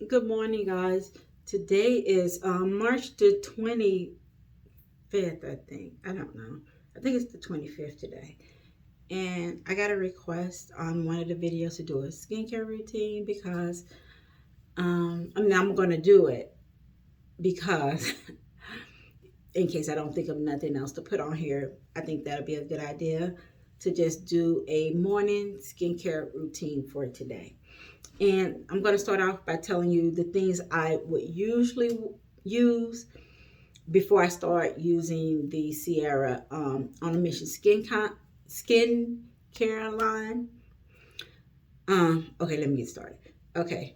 Good morning, guys. Today is March the 25th, I think. I don't know. I think it's the 25th today. And I got a request on one of the videos to do a skincare routine because, I'm going to do it because, in case I don't think of nothing else to put on here, I think that'll be a good idea to just do a morning skincare routine for today. And I'm going to start off by telling you the things I would usually use before I start using the Ciara on a mission skin care line. Okay, let me get started. Okay,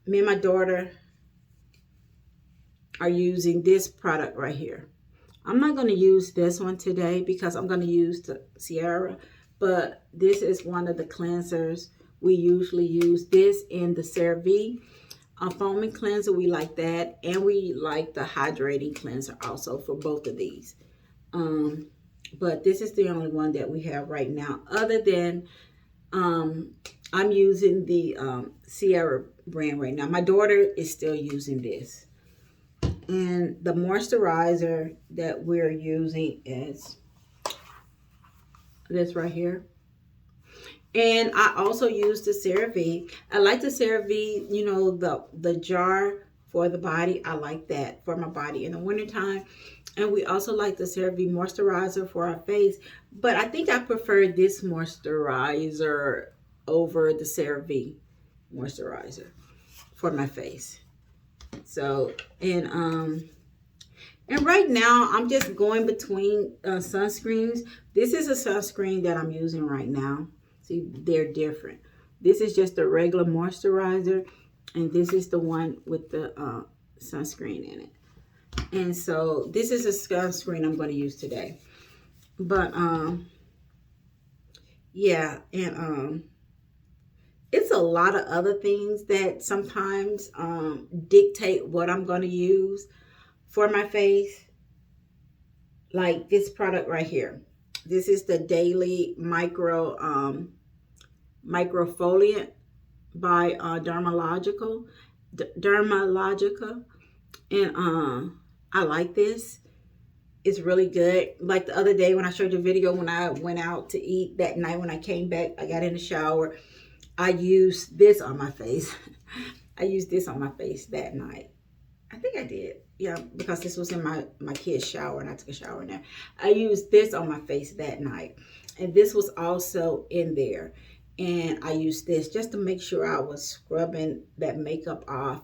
me and my daughter are using this product right here. I'm not going to use this one today because I'm going to use the Ciara, but this is one of the cleansers we usually use. This in the CeraVe foaming cleanser, we like that, and we like the hydrating cleanser also for both of these. But this is the only one that we have right now. Other than I'm using the Ciara brand right now. My daughter is still using this. And the moisturizer that we're using is this right here. And I also use the CeraVe. I like the CeraVe, the jar for the body. I like that for my body in the wintertime. And we also like the CeraVe moisturizer for our face. But I think I prefer this moisturizer over the CeraVe moisturizer for my face. So, and right now I'm just going between sunscreens. This is a sunscreen that I'm using right now. See, they're different. This is just a regular moisturizer, and this is the one with the sunscreen in it. And so this is a sunscreen I'm going to use today. But yeah, and it's a lot of other things that sometimes dictate what I'm going to use for my face. Like this product right here. This is the Daily Microfoliant by Dermalogica. And I like this. It's really good. Like the other day when I showed you a video when I went out to eat that night, when I came back, I got in the shower. I used this on my face. I used this on my face that night. I think I did. Yeah, because this was in my kid's shower and I took a shower in there. I used this on my face that night. And this was also in there. And I used this just to make sure I was scrubbing that makeup off.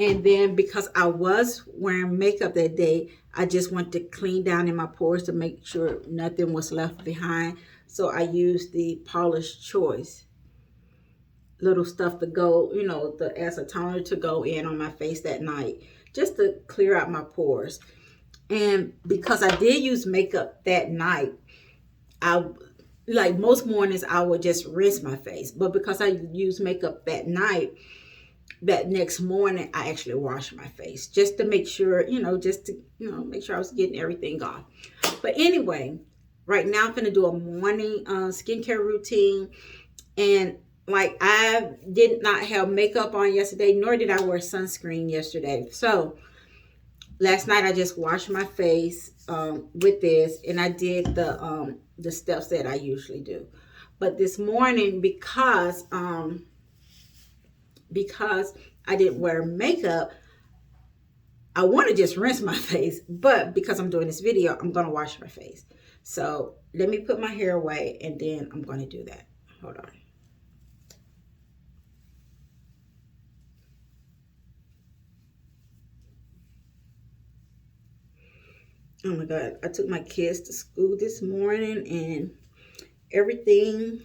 And then because I was wearing makeup that day, I just wanted to clean down in my pores to make sure nothing was left behind. So I used the Paula's Choice little stuff to go, the acetone to go in on my face that night, just to clear out my pores. And because I did use makeup that night, like most mornings I would just rinse my face. But because I used makeup that night, that next morning I actually washed my face just to make sure, make sure I was getting everything off. But anyway, right now I'm going to do a morning skincare routine. And like I did not have makeup on yesterday, nor did I wear sunscreen yesterday. So last night I just washed my face with this, and I did the steps that I usually do. But this morning, because I didn't wear makeup, I want to just rinse my face. But because I'm doing this video, I'm going to wash my face. So let me put my hair away, and then I'm going to do that. Hold on. Oh my God, I took my kids to school this morning and everything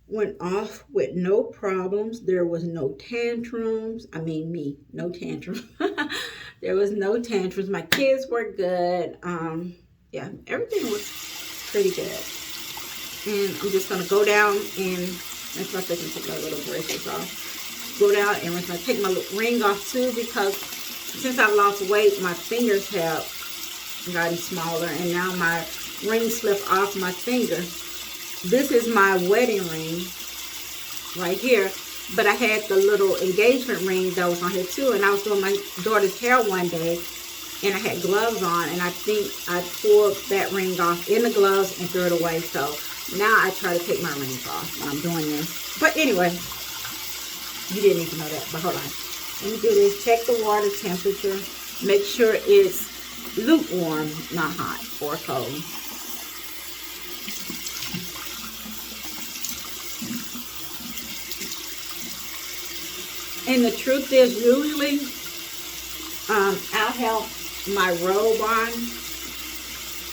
went off with no problems. There was no tantrums. I mean, no tantrums. There was no tantrums. My kids were good. Yeah, everything was pretty good. And I'm just going to go down and rinse my face and take my little bracelets off. Go down and rinse my, take my ring off too, because since I lost weight, my fingers have gotten smaller, and now my ring slipped off my finger. This is my wedding ring right here, But I had the little engagement ring that was on here too. And I was doing my daughter's hair one day, and I had gloves on, and I think I pulled that ring off in the gloves and threw it away. So now I try to take my rings off when I'm doing this. But anyway, you didn't need to know that, but hold on. Let me do this. Check the water temperature. Make sure it's lukewarm, not hot or cold. And the truth is, usually I'll have my robe on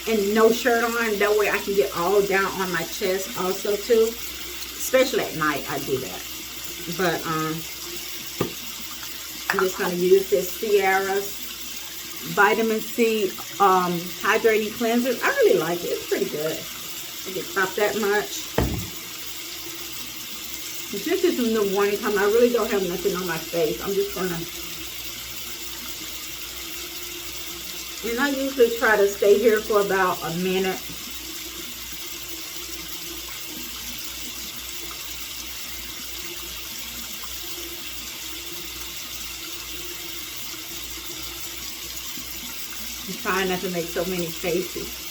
and no shirt on. That way I can get all down on my chest also too. Especially at night, I do that. But I'm just going to use this Ciara's Vitamin C Hydrating Cleanser. I really like it. It's pretty good. I get about that much. And since it's in the morning time, I really don't have nothing on my face. I'm just going to... And I usually try to stay here for about a minute. I'm trying not to make so many faces.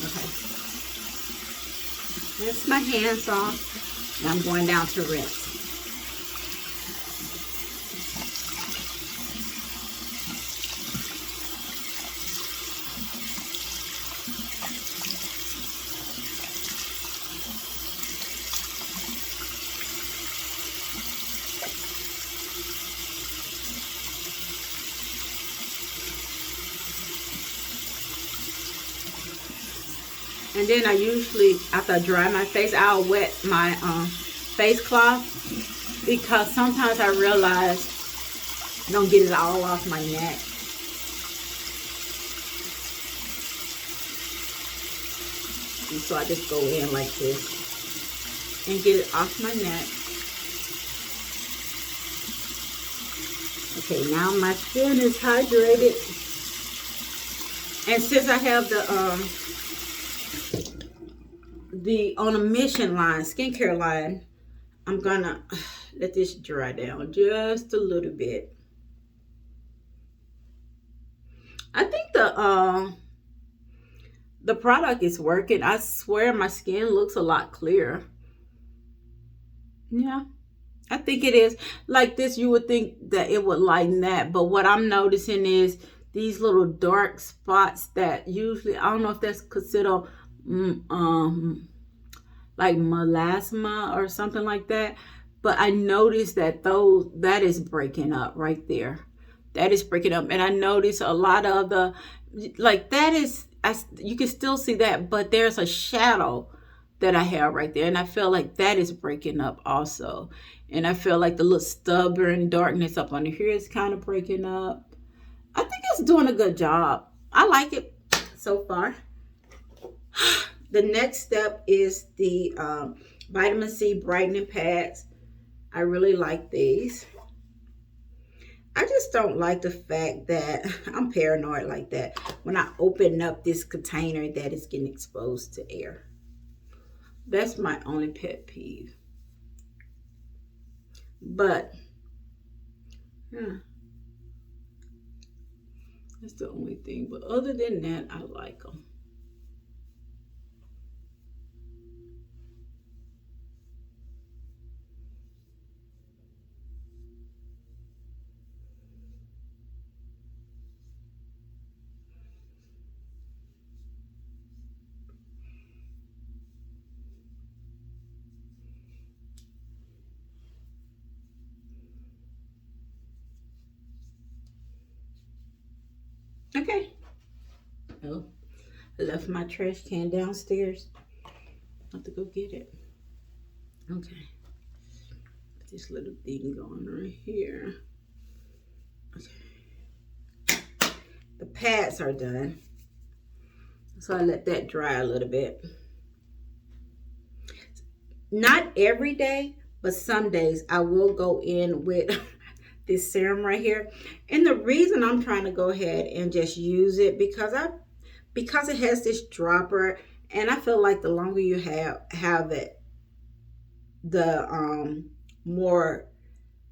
Okay. Rinse my hands off. And I'm going down to rinse. And then I usually, after I dry my face, I'll wet my face cloth, because sometimes I realize I don't get it all off my neck. And so I just go in like this and get it off my neck. Okay, now my skin is hydrated. And since I have the On a Mission line, skincare line, I'm gonna let this dry down just a little bit. I think the product is working. I swear my skin looks a lot clearer. Yeah, I think it is. Like this, you would think that it would lighten that, but what I'm noticing is these little dark spots that usually, I don't know if that's considered like melasma or something like that, but I noticed that that is breaking up right there. That is breaking up. And I noticed a lot of the, like that is, you can still see that, but there's a shadow that I have right there, and I feel like that is breaking up also. And I feel like the little stubborn darkness up under here is kind of breaking up. I think it's doing a good job. I like it so far. The next step is the vitamin C brightening pads. I really like these. I just don't like the fact that I'm paranoid like that when I open up this container that is getting exposed to air. That's my only pet peeve. But yeah, that's the only thing. But other than that, I like them. Okay. Oh, I left my trash can downstairs. I have to go get it. Okay. Put this little thing going right here. Okay. The pads are done. So I let that dry a little bit. Not every day, but some days I will go in with this serum right here. And the reason I'm trying to go ahead and just use it because it has this dropper, and I feel like the longer you have it, the more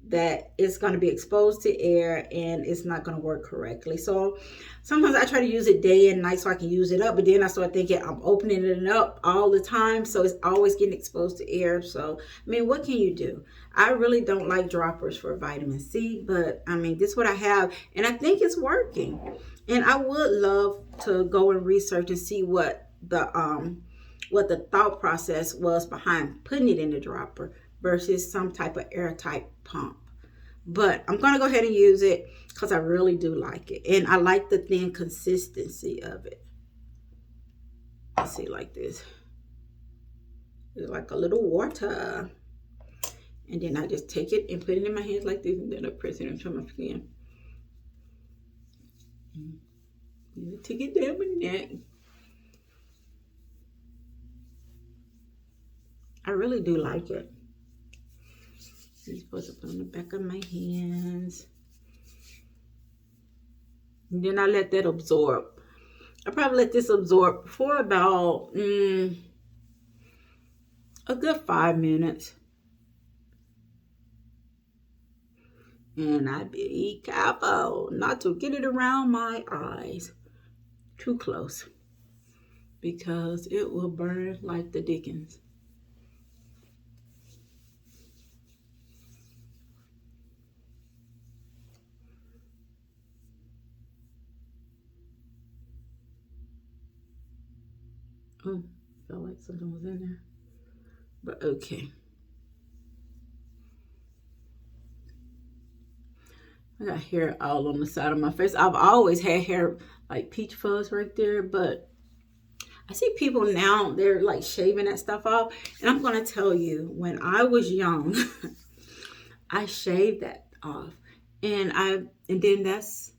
that it's going to be exposed to air and it's not going to work correctly. So sometimes I try to use it day and night so I can use it up, but then I start thinking I'm opening it up all the time, so it's always getting exposed to air. So I mean, what can you do? I really don't like droppers for vitamin C, but I mean, this is what I have, and I think it's working. And I would love to go and research and see what the thought process was behind putting it in the dropper versus some type of airtight pump. But I'm going to go ahead and use it because I really do like it. And I like the thin consistency of it. Let's see, like this. It's like a little water. And then I just take it and put it in my hands like this, and then I press it into my skin. Take it down my neck. I really do like it. You're supposed to put on the back of my hands. And then I let that absorb. I probably let this absorb for about a good 5 minutes. And I be careful not to get it around my eyes too close, because it will burn like the dickens. Oh, felt like something was in there. But okay. I got hair all on the side of my face. I've always had hair like peach fuzz right there, but I see people now, they're like shaving that stuff off. And I'm going to tell you, when I was young, I shaved that off. And then that's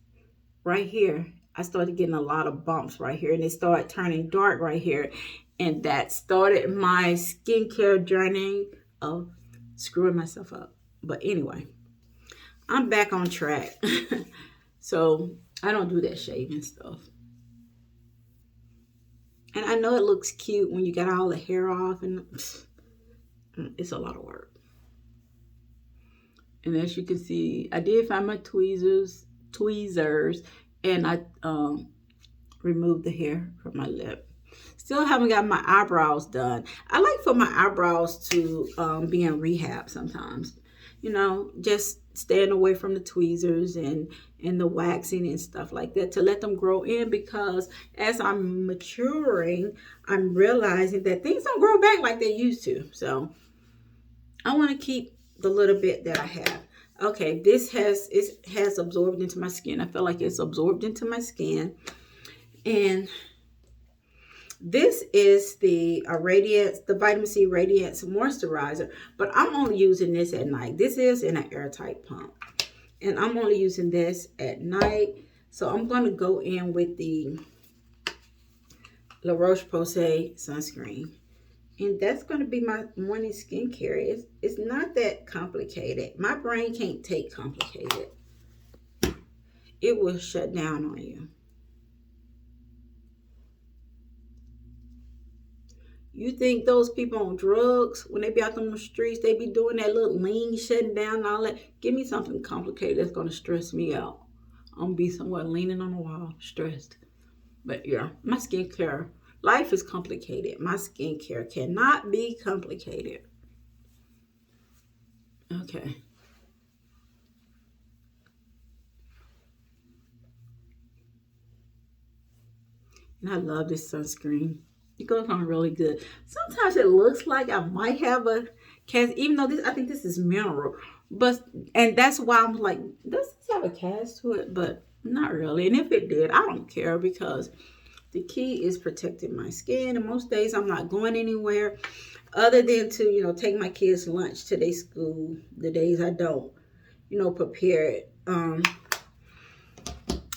right here. I started getting a lot of bumps right here, and they started turning dark right here. And that started my skincare journey of screwing myself up. But anyway, I'm back on track. So I don't do that shaving stuff. And I know it looks cute when you got all the hair off, and it's a lot of work. And as you can see, I did find my tweezers, and I removed the hair from my lip. Still haven't got my eyebrows done. I like for my eyebrows to be in rehab sometimes. You know, just staying away from the tweezers and the waxing and stuff like that, to let them grow in, because as I'm maturing, I'm realizing that things don't grow back like they used to. So I want to keep the little bit that I have. Okay, this has absorbed into my skin. I feel like it's absorbed into my skin. And this is the Radiance, the Vitamin C Radiance Moisturizer, but I'm only using this at night. This is in an airtight pump, and I'm only using this at night. So I'm going to go in with the La Roche-Posay sunscreen, and that's going to be my morning skincare. It's not that complicated. My brain can't take complicated. It will shut down on you. You think those people on drugs, when they be out on the streets, they be doing that little lean, shutting down and all that? Give me something complicated that's going to stress me out. I'm going to be somewhere leaning on the wall, stressed. But yeah, my skincare, life is complicated. My skincare cannot be complicated. Okay. And I love this sunscreen. It goes on really good. Sometimes it looks like I might have a cast, even though I think this is mineral. And that's why I'm like, does this have a cast to it? But not really. And if it did, I don't care, because the key is protecting my skin. And most days I'm not going anywhere other than to, take my kids' lunch to their school. The days I don't, prepare it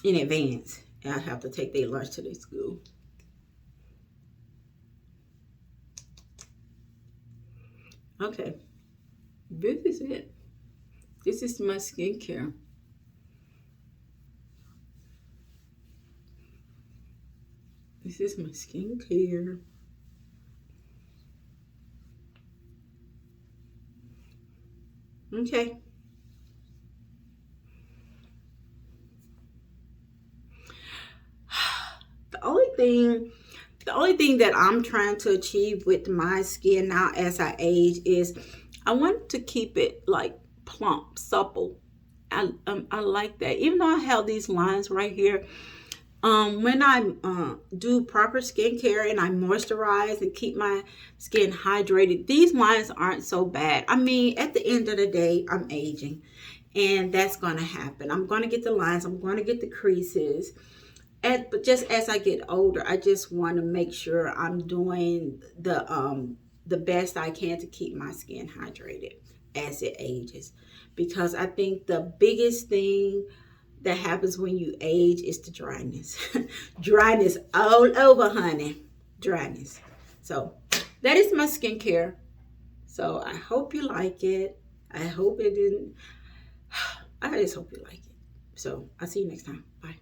in advance. And I have to take their lunch to their school. Okay, this is it. This is my skincare. This is my skincare. Okay. The only thing the only thing that I'm trying to achieve with my skin now as I age is I want to keep it like plump, supple. I like that. Even though I have these lines right here, when I do proper skincare and I moisturize and keep my skin hydrated, these lines aren't so bad. I mean, at the end of the day, I'm aging, and that's gonna happen. I'm gonna get the lines. I'm gonna get the creases. But just as I get older, I just want to make sure I'm doing the best I can to keep my skin hydrated as it ages, because I think the biggest thing that happens when you age is the dryness. Dryness all over, honey. Dryness. So that is my skincare. So I hope you like it. I hope it didn't. I just hope you like it. So I'll see you next time. Bye.